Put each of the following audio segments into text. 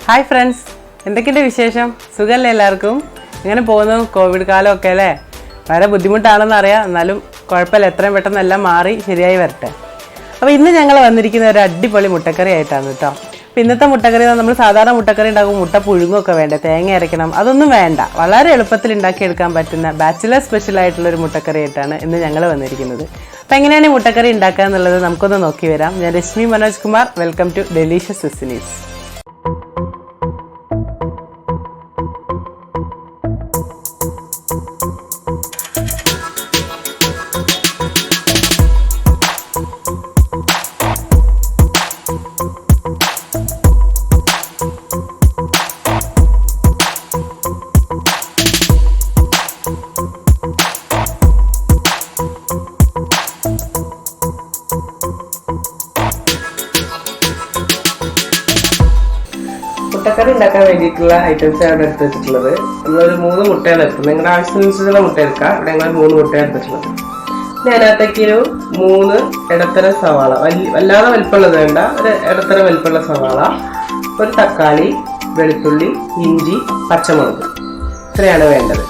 Hi friends, എന്തൊക്കെയുണ്ട് വിശേഷം? സുഖമല്ലേ എല്ലാവർക്കും? ഇങ്ങനെ പോകുന്നു. കോവിഡ് കാലമൊക്കെ അല്ലേ, വളരെ ബുദ്ധിമുട്ടാണെന്ന് അറിയാം. എന്നാലും കുഴപ്പമില്ല, എത്രയും പെട്ടെന്ന് എല്ലാം മാറി ശരിയായി വരട്ടെ. അപ്പോൾ ഇന്ന് ഞങ്ങൾ വന്നിരിക്കുന്ന ഒരു അടിപൊളി മുട്ടക്കറി ആയിട്ടാണ് കേട്ടോ. അപ്പോൾ ഇന്നത്തെ മുട്ടക്കറി നമ്മൾ സാധാരണ മുട്ടക്കറി ഉണ്ടാകും, മുട്ട പുഴുങ്ങൊക്കെ വേണ്ടേ, തേങ്ങ അരയ്ക്കണം, അതൊന്നും വേണ്ട. വളരെ എളുപ്പത്തിൽ ഉണ്ടാക്കിയെടുക്കാൻ പറ്റുന്ന ബാച്ചിലർ സ്പെഷ്യൽ ആയിട്ടുള്ളൊരു മുട്ടക്കറി ആയിട്ടാണ് ഇന്ന് ഞങ്ങൾ വന്നിരിക്കുന്നത്. അപ്പോൾ എങ്ങനെയാണ് ഈ മുട്ടക്കറി ഉണ്ടാക്കുക എന്നുള്ളത് നമുക്കൊന്ന് നോക്കി വരാം. ഞാൻ Rashmi Manoj Kumar. Welcome to delicious destinies. മുട്ടക്കറി ഉണ്ടാക്കാൻ വേണ്ടിയിട്ടുള്ള ഐറ്റംസ് ആണ് എടുത്ത് വെച്ചിട്ടുള്ളത്. നമ്മളൊരു 3 മുട്ടയാണ് എടുക്കുന്നത്. നിങ്ങളുടെ ആവശ്യമനുസരിച്ചുള്ള മുട്ട എടുക്കാം. ഇവിടെ ഞങ്ങൾ 3 മുട്ടയാണ് എടുത്തിട്ടുള്ളത്. പിന്നെ അതിനകത്തേക്ക് ഒരു 3 ഇടത്തരം സവാള, വല്ലാതെ വലിപ്പമുള്ളത് വേണ്ട, ഒരു ഇടത്തരം വലിപ്പമുള്ള സവാള, ഒരു തക്കാളി, വെളുത്തുള്ളി, ഇഞ്ചി, പച്ചമുളക്, ഇത്രയാണ് വേണ്ടത്.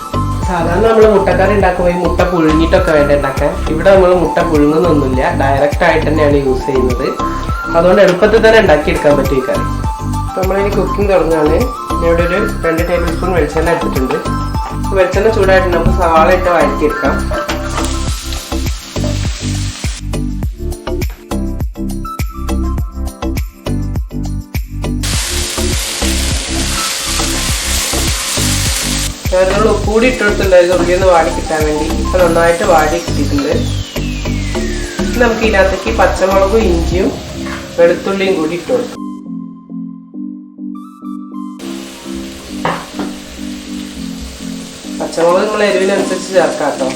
സാധാരണ നമ്മൾ മുട്ടക്കറി ഉണ്ടാക്കുമ്പോൾ ഈ മുട്ട പുഴുങ്ങിയിട്ടൊക്കെ വേണ്ട ഉണ്ടാക്കാൻ. ഇവിടെ നമ്മൾ മുട്ട പുഴുങ്ങുന്നൊന്നുമില്ല, ഡയറക്റ്റ് ആയിട്ട് തന്നെയാണ് യൂസ് ചെയ്യുന്നത്. അതുകൊണ്ട് എളുപ്പത്തിൽ തന്നെ ഉണ്ടാക്കിയെടുക്കാൻ പറ്റും ഈ കറി. നമ്മളിനി കുക്കിംഗ് തുടങ്ങുകയാണ്. ഇവിടെ ഒരു 2 ടേബിൾ സ്പൂൺ വെളിച്ചെണ്ണ എടുത്തിട്ടുണ്ട്. വെളിച്ചെണ്ണ ചൂടായിട്ട് നമുക്ക് സവാള ഇട്ട് വഴറ്റിയെടുക്കാം. നമ്മൾ ഉപ്പ് കൂടി ഇട്ടെടുത്തിട്ടുണ്ടായിരുന്നു ഉള്ളിയൊന്ന് വാടി കിട്ടാൻ വേണ്ടി. ഇപ്പം നന്നായിട്ട് വാടി കിട്ടിയിട്ടുണ്ട്. നമുക്ക് ഇതിനകത്തേക്ക് പച്ചമുളകും ഇഞ്ചിയും വെളുത്തുള്ളിയും കൂടി ഇട്ട് കൊടുക്കാം. പച്ചമുളക് നമ്മൾ എരിവിനനുസരിച്ച് ചേർക്കാം കേട്ടോ.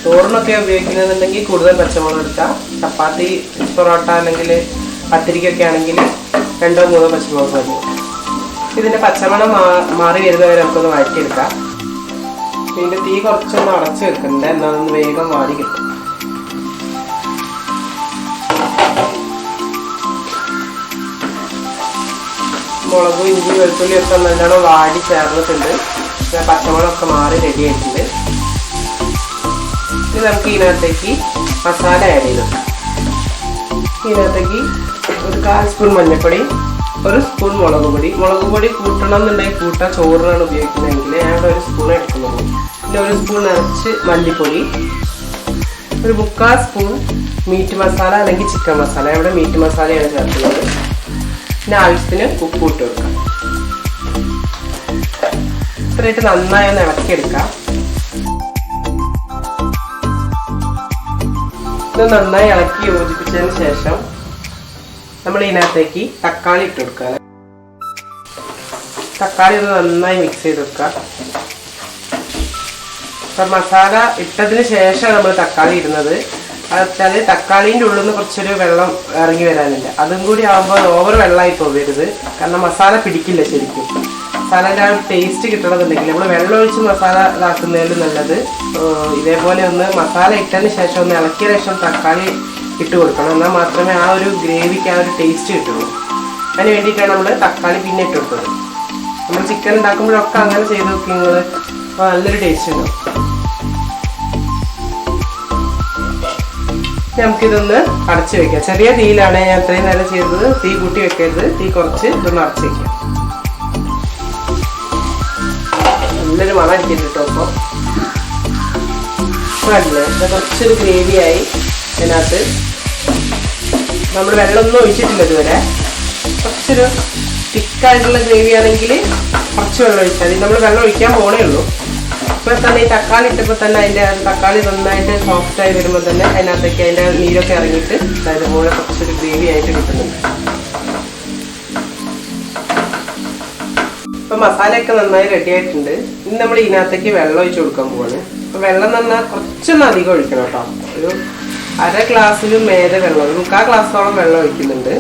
ചോറിനൊക്കെ ഉപയോഗിക്കുന്നതെന്നുണ്ടെങ്കിൽ കൂടുതൽ പച്ചമുളക് എടുക്കാം. ചപ്പാത്തി, പൊറോട്ട അല്ലെങ്കിൽ പത്തിരിക്കൊക്കെ ആണെങ്കിൽ 2-3 പച്ചമുളക് മതി. ഇതിൻ്റെ പച്ചമണം മാറി വരുന്നവരെ നമുക്കൊന്ന് വഴറ്റിയെടുക്കാം. ഇതിൻ്റെ തീ കുറച്ചൊന്ന് അടച്ച് വെക്കുന്നുണ്ട്, എന്നാൽ ഒന്ന് വേഗം വാടി കിട്ടും. മുളകും ഇഞ്ചി വെളുത്തുള്ളി ഒക്കെ നല്ലോണം വാടി ചേർന്നിട്ടുണ്ട്. പച്ചമുളകൊക്കെ മാറി റെഡി ആയിട്ടുണ്ട്. ഇനി നമുക്ക് ഇതിനകത്തേക്ക് മസാല ആഡ് ചെയ്തു. ഇതിനകത്തേക്ക് ഒരു 1/4 സ്പൂൺ മഞ്ഞൾപ്പൊടി, 1 സ്പൂൺ മുളക് പൊടി കൂട്ടണം എന്നുണ്ടെങ്കിൽ കൂട്ടാൻ, ചോറിനാണ് ഉപയോഗിക്കുന്നതെങ്കിൽ ഞാൻ 1 സ്പൂൺ എടുക്കുന്നത്. പിന്നെ 1 സ്പൂൺ നിറച്ച് മല്ലിപ്പൊടി, ഒരു 3/4 സ്പൂൺ മീറ്റ് മസാല അല്ലെങ്കിൽ ചിക്കൻ മസാല, ഇവിടെ മീറ്റ് മസാലയാണ് ചേർക്കുന്നത്. പിന്നെ ആവശ്യത്തിന് ഉപ്പ് ഇട്ട് കൊടുക്കാം. ഇത്രയായിട്ട് നന്നായി ഒന്ന് ഇളക്കിയെടുക്കാം. ഇത് നന്നായി ഇളക്കി യോജിപ്പിച്ചതിന് ശേഷം നമ്മൾ ഇതിനകത്തേക്ക് തക്കാളി ഇട്ട് കൊടുക്കുക. തക്കാളി ഒന്ന് നന്നായി മിക്സ് ചെയ്ത് വെക്കുക. അപ്പം മസാല ഇട്ടതിന് ശേഷം നമ്മൾ തക്കാളി ഇടുന്നത്. അതെച്ചാൽ തക്കാളീൻ്റെ ഉള്ളിൽ നിന്ന് കുറച്ചൊരു വെള്ളം ഇറങ്ങി വരാനില്ല. അതും കൂടി ആകുമ്പോൾ ഓവർ വെള്ളമായി പോകരുത്, കാരണം മസാല പിടിക്കില്ല ശരിക്കും. മസാലയുടെ ആ ഒരു ടേസ്റ്റ് കിട്ടണമെന്നുണ്ടെങ്കിൽ നമ്മൾ വെള്ളം ഒഴിച്ച് മസാല ഇതാക്കുന്നതിൽ നല്ലത് ഇതേപോലെ ഒന്ന് മസാല ഇട്ടതിന് ശേഷം ഒന്ന് ഇളക്കിയ ശേഷം തക്കാളി ഇട്ട് കൊടുക്കണം. എന്നാൽ മാത്രമേ ആ ഒരു ഗ്രേവിക്ക് ആ ഒരു ടേസ്റ്റ് കിട്ടുള്ളൂ. അതിന് വേണ്ടിയിട്ടാണ് നമ്മൾ തക്കാളി പിന്നെ ഇട്ട് കൊടുത്തത്. നമ്മൾ ചിക്കൻ ഉണ്ടാക്കുമ്പോഴൊക്കെ അങ്ങനെ ചെയ്ത് നോക്കി നിങ്ങൾ, അപ്പോൾ നല്ലൊരു ടേസ്റ്റ് ഉണ്ടാവും. നമുക്കിതൊന്ന് അടച്ചു വെക്കാം. ചെറിയ തീയിലാണ് ഞാൻ ഇത്രയും നേരം ചെയ്തത്. തീ കൂട്ടി വെക്കരുത്, തീ കുറച്ച് ഇതൊന്ന് അടച്ചു വെക്കാം. നല്ലൊരു മണം അടിക്കരുത് കേട്ടോ. അപ്പോൾ കുറച്ചൊരു ഗ്രേവിയായി. അതിനകത്ത് നമ്മൾ വെള്ളമൊന്നും ഒഴിച്ചിട്ടില്ല ഇതുവരെ. കുറച്ചൊരു തിക്കായിട്ടുള്ള ഗ്രേവി ആണെങ്കിൽ കുറച്ച് വെള്ളം ഒഴിച്ചാൽ മതി. നമ്മൾ വെള്ളം ഒഴിക്കാൻ പോണേ ഉള്ളൂ. ഇപ്പോൾ തന്നെ ഈ തക്കാളി ഇട്ടപ്പോൾ തന്നെ അതിൻ്റെ തക്കാളി നന്നായിട്ട് സോഫ്റ്റായി വരുമ്പോൾ തന്നെ അതിനകത്തേക്ക് അതിൻ്റെ നീരൊക്കെ ഇറങ്ങിയിട്ട് അതുപോലെ കുറച്ചൊരു ഗ്രേവി ആയിട്ട് കിട്ടുന്നുണ്ട്. ഇപ്പം മസാലയൊക്കെ നന്നായി റെഡി ആയിട്ടുണ്ട്. ഇനി നമ്മൾ ഇതിനകത്തേക്ക് വെള്ളം ഒഴിച്ച് കൊടുക്കാൻ പോവാണ്. അപ്പോൾ വെള്ളം നന്നാൽ കുറച്ചൊന്ന് അധികം ഒഴിക്കണം കേട്ടോ. ഒരു 1/2 ഗ്ലാസ്സിലും മേലെ വെള്ളം, 3/4 ഗ്ലാസ്സോളം വെള്ളം ഒഴിക്കുന്നുണ്ട്.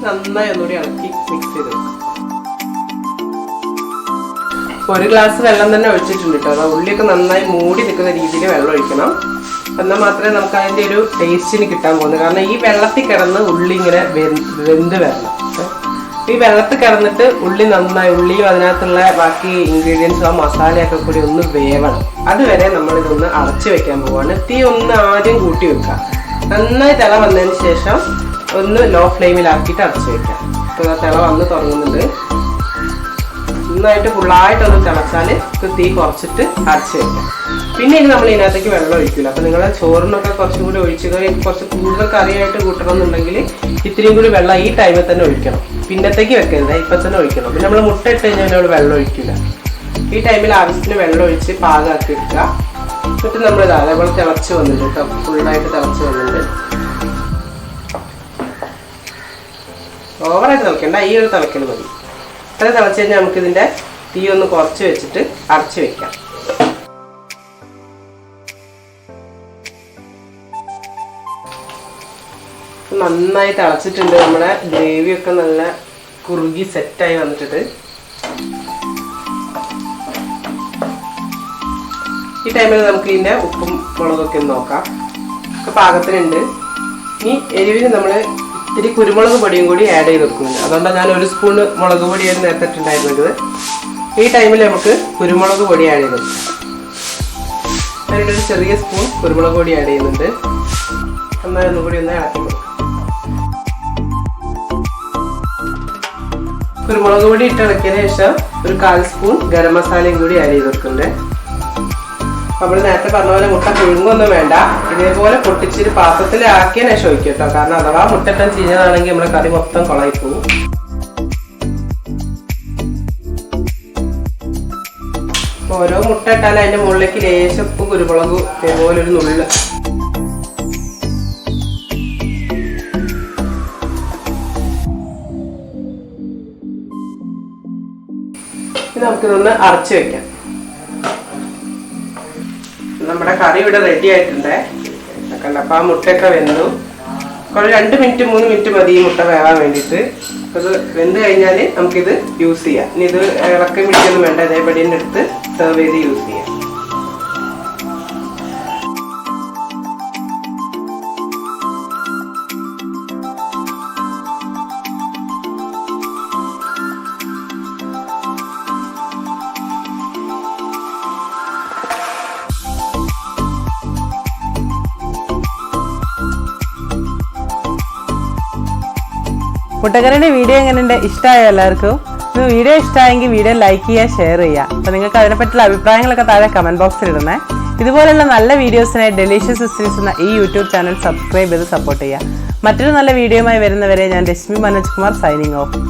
നന്നായി ഒന്നുകൂടി ഇളക്കി മിക്സ് ചെയ്ത് വെക്കാം. 1 ഗ്ലാസ് വെള്ളം തന്നെ ഒഴിച്ചിട്ടുണ്ട് കേട്ടോ. അത് ഉള്ളിയൊക്കെ നന്നായി മൂടി നിൽക്കുന്ന രീതിയിൽ വെള്ളം ഒഴിക്കണം. എന്നാൽ മാത്രമേ നമുക്ക് അതിൻ്റെ ഒരു ടേസ്റ്റിന് കിട്ടാൻ പോകുന്നത്. കാരണം ഈ വെള്ളത്തിൽ കിടന്ന് ഉള്ളി ഇങ്ങനെ വെന്ത് വരണം. ഈ വെള്ളത്തിൽ കിടന്നിട്ട് ഉള്ളി നന്നായി, ഉള്ളിയും അതിനകത്തുള്ള ബാക്കി ഇൻഗ്രീഡിയൻസും ആ മസാലയൊക്കെ കൂടി ഒന്ന് വേവണം. അതുവരെ നമ്മളിതൊന്ന് അടച്ചു വെക്കാൻ പോവാണ്. തീ ഒന്ന് ആദ്യം കൂട്ടി വെക്കാം. നന്നായി തിള വന്നതിന് ശേഷം ഒന്ന് ലോ ഫ്ലെയിമിലാക്കിയിട്ട് അടച്ചു വെക്കാം. ഇപ്പോൾ തിള വന്ന് തുടങ്ങുന്നുണ്ട്. നന്നായിട്ട് ഫുള്ളായിട്ടൊന്ന് തിളച്ചാൽ തീ കുറച്ചിട്ട് അടച്ചു വെക്കാം. പിന്നെ ഇനി നമ്മൾ ഇതിനകത്തേക്ക് വെള്ളം ഒഴിക്കില്ല. അപ്പം നിങ്ങൾ ചോറിനൊക്കെ കുറച്ചും കൂടി ഒഴിച്ച് കുറച്ച് കൂടുതൽ കറിയായിട്ട് കൂട്ടണം എന്നുണ്ടെങ്കിൽ ഇത്തിരിയും കൂടി വെള്ളം ഈ ടൈമിൽ തന്നെ ഒഴിക്കണം. പിന്നത്തേക്ക് വെക്കരുത്, ഇപ്പം തന്നെ ഒഴിക്കണം. പിന്നെ നമ്മൾ മുട്ട ഇട്ട് കഴിഞ്ഞാൽ നമ്മൾ വെള്ളം ഒഴിക്കില്ല. ഈ ടൈമിൽ ആവശ്യത്തിന് വെള്ളം ഒഴിച്ച് പാകമാക്കി എടുക്കുക. എന്നിട്ട് നമ്മളിത് അതേപോലെ തിളച്ച് വന്നിട്ട് കേട്ടോ, ഫുള്ളായിട്ട് തിളച്ച് വന്നിട്ട് ഓവറായിട്ട് തിളക്കണ്ട, ഈ ഒരു തിളക്കൽ മതി. അത്ര തിളച്ച് കഴിഞ്ഞാൽ നമുക്കിതിൻ്റെ തീ ഒന്ന് കുറച്ച് വെച്ചിട്ട് അടച്ച് വെക്കാം. നന്നായി തിളച്ചിട്ടുണ്ട്. നമ്മുടെ ഗ്രേവിയൊക്കെ നല്ല കുറുകി സെറ്റായി വന്നിട്ടുണ്ട്. ഈ ടൈമിൽ നമുക്ക് ഇതിൻ്റെ ഉപ്പും മുളകൊക്കെ ഒന്ന് നോക്കാം. ഒക്കെ പാകത്തിനുണ്ട്. ഇനി എരിവിന് നമ്മൾ ഇത്തിരി കുരുമുളക് പൊടിയും കൂടി ആഡ് ചെയ്ത് വെക്കുന്നുണ്ട്. അതുകൊണ്ടാണ് ഞാൻ 1 സ്പൂൺ മുളക് പൊടിയാണ് നേരത്തെ ഇട്ടുണ്ടായിരുന്നത്. ഈ ടൈമിൽ നമുക്ക് കുരുമുളക് പൊടി ആഡ് ചെയ്ത് വെക്കാം. അതിൻ്റെ ഒരു ചെറിയ സ്പൂൺ കുരുമുളക് പൊടി ആഡ് ചെയ്യുന്നുണ്ട്. നന്നായി ഒന്നുകൂടി ഒന്ന് ഇളക്കി കൊടുക്കും. കുരുമുളക് പൊടി ഇട്ട് ഇളക്കിയതിന് ശേഷം ഒരു 1/4 സ്പൂൺ ഗരം മസാലയും കൂടി ആഡ് ചെയ്ത് വെക്കുന്നുണ്ട്. നമ്മൾ നേരത്തെ പറഞ്ഞ പോലെ മുട്ട പുഴുങ്ങൊന്നും വേണ്ട. ഇതേപോലെ പൊട്ടിച്ചൊരു പാത്രത്തിൽ ആക്കിയതിന് ശേഷം ഒഴിക്കും കേട്ടോ. കാരണം അഥവാ മുട്ടട്ടം ചീഞ്ഞതാണെങ്കിൽ നമ്മുടെ കറി മൊത്തം കുളമായി പോകും. ഓരോ മുട്ട ഇട്ടാലും അതിൻ്റെ മുകളിലേക്ക് ലേശം ഉപ്പ് കുരുമുളക് ഇതേപോലെ ഒരു നുള്ള്. നമുക്കിതൊന്ന് അടച്ചു വെക്കാം. നമ്മുടെ കറി ഇവിടെ റെഡി ആയിട്ടുണ്ട്. കണ്ട, അപ്പം ആ മുട്ടയൊക്കെ വെന്തു. കുറേ 2 മിനിറ്റ് 3 മിനിറ്റ് മതി ഈ മുട്ട വേവാൻ വേണ്ടിയിട്ട്. അത് വെന്ത് കഴിഞ്ഞാൽ നമുക്കിത് യൂസ് ചെയ്യാം. ഇനി ഇത് ഇളക്കം പിടിക്കൊന്നും വേണ്ട, ഇതേപടി തന്നെ എടുത്ത് സെർവ് ചെയ്ത് യൂസ് ചെയ്യാം. മുട്ടക്കറിയുടെ വീഡിയോ എങ്ങനെയുണ്ട്? ഇഷ്ടമായോ എല്ലാവർക്കും? വീഡിയോ ഇഷ്ടമായെങ്കിൽ വീഡിയോ ലൈക്ക് ചെയ്യുക, ഷെയർ ചെയ്യുക. അപ്പോൾ നിങ്ങൾക്ക് അതിനെപ്പറ്റിയുള്ള അഭിപ്രായങ്ങളൊക്കെ താഴെ കമൻറ്റ് ബോക്സിൽ ഇടണേ. ഇതുപോലുള്ള നല്ല വീഡിയോസിനായി ഡെലീഷ്യസ് ഡെസ്റ്റിനീസ് എന്ന ഈ യൂട്യൂബ് ചാനൽ സബ്സ്ക്രൈബ് ചെയ്ത് സപ്പോർട്ട് ചെയ്യുക. മറ്റൊരു നല്ല വീഡിയോയുമായി വരുന്നവരെ ഞാൻ രശ്മി മനോജ് കുമാർ സൈനിങ് ഓഫ്.